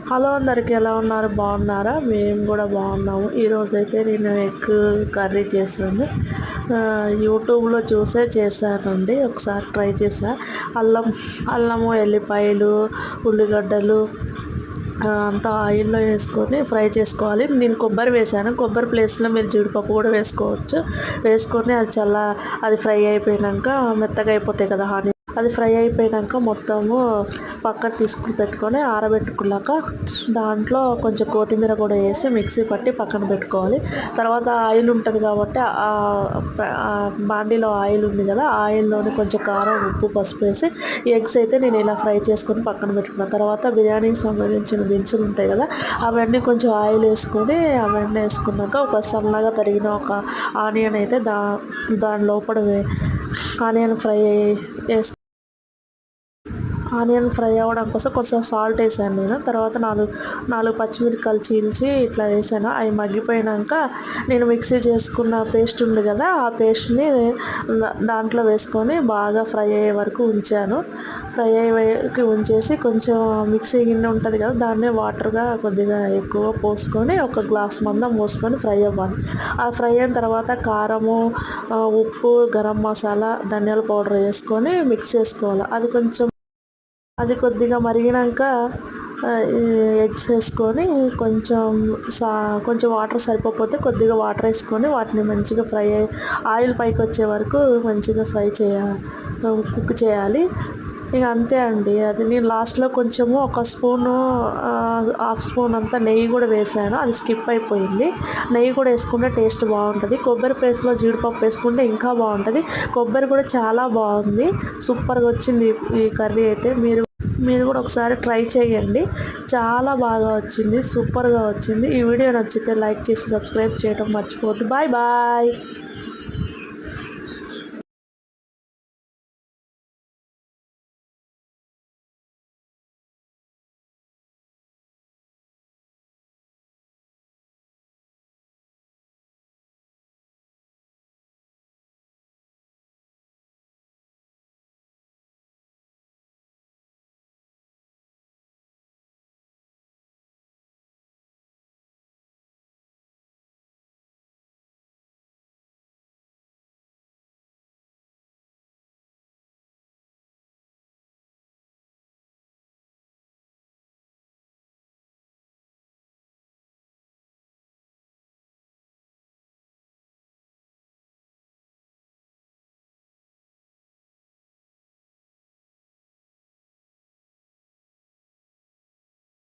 Hello అందరికి, ఎలా ఉన్నారు? బాగున్నారా? మేము కూడా బాగున్నాము. ఈరోజైతే నేను ఎగ్ కర్రీ చేశాను. యూట్యూబ్లో చూసే చేశానండి. ఒకసారి ట్రై చేసా. అల్లము, ఎల్లిపాయలు, ఉల్లిగడ్డలు అంతా ఆయిల్లో వేసుకొని ఫ్రై చేసుకోవాలి. నేను కొబ్బరి వేసాను. కొబ్బరి ప్లేస్లో మీరు జీడిపప్పు కూడా వేసుకోవచ్చు. వేసుకొని అది ఫ్రై అయిపోయాక మెత్తగా అయిపోతాయి కదా హాని. అది ఫ్రై అయిపోయాక మొత్తము పక్కన తీసుకుని పెట్టుకొని ఆరబెట్టుకున్నాక దాంట్లో కొంచెం కొత్తిమీర కూడా వేసి మిక్సీ పట్టి పక్కన పెట్టుకోవాలి. తర్వాత ఆయిల్ ఉంటుంది కాబట్టి బాండీలో ఆయిల్ ఉంది కదా, ఆయిల్లోని కొంచెం కారం, ఉప్పు, పసుపు వేసి ఎగ్స్ అయితే నేను ఇలా ఫ్రై చేసుకొని పక్కన పెట్టుకున్నాను. తర్వాత బిర్యానీకి సంబంధించిన దినుసులు ఉంటాయి కదా, అవన్నీ కొంచెం ఆయిల్ వేసుకొని అవన్నీ వేసుకున్నాక ఒక సన్నగా తరిగిన ఒక ఆనియన్ అయితే దాని లోపల ఆనియన్ ఫ్రై ఆనియన్ ఫ్రై అవ్వడం కోసం కొంచెం సాల్ట్ వేసాను నేను. తర్వాత నాలుగు పచ్చిమిరపకాయలు చీల్చి ఇట్లా వేసాను. అవి మగ్గిపోయాక నేను మిక్సీ చేసుకున్న పేస్ట్ ఉంది కదా, ఆ పేస్ట్ని దాంట్లో వేసుకొని బాగా ఫ్రై అయ్యే వరకు ఉంచాను. ఫ్రై అయ్యేకి ఉంచేసి కొంచెం మిక్సీ గిన్నె ఉంటుంది కదా, దాన్ని వాటర్గా కొద్దిగా ఎక్కువ పోసుకొని ఒక గ్లాస్ మందం పోసుకొని ఫ్రై అవ్వాలి. ఆ ఫ్రై అయిన తర్వాత కారము, ఉప్పు, గరం మసాలా, ధనియాల పౌడర్ వేసుకొని మిక్స్ చేసుకోవాలి. అది కొద్దిగా మరిగినాక ఎగ్స్ వేసుకొని కొంచెం వాటర్ సరిపోతే కొద్దిగా వాటర్ వేసుకొని వాటిని మంచిగా ఆయిల్ పైకి వచ్చే వరకు మంచిగా కుక్ చేయాలి. ఇక అంతే అండి. అది నేను లాస్ట్లో కొంచెము ఒక స్పూను, హాఫ్ స్పూన్ అంతా నెయ్యి కూడా వేసాను. అది స్కిప్ అయిపోయింది. నెయ్యి కూడా వేసుకుంటే టేస్ట్ బాగుంటుంది. కొబ్బరి పేస్ట్లో జీడిపప్పు వేసుకుంటే ఇంకా బాగుంటుంది. కొబ్బరి కూడా చాలా బాగుంది, సూపర్గా వచ్చింది ఈ కర్రీ అయితే. మీరు కూడా ఒకసారి ట్రై చేయండి. చాలా బాగా వచ్చింది, సూపర్గా వచ్చింది. ఈ వీడియో నచ్చితే లైక్ చేసి సబ్స్క్రైబ్ చేయడం మర్చిపోవద్దు. Bye bye.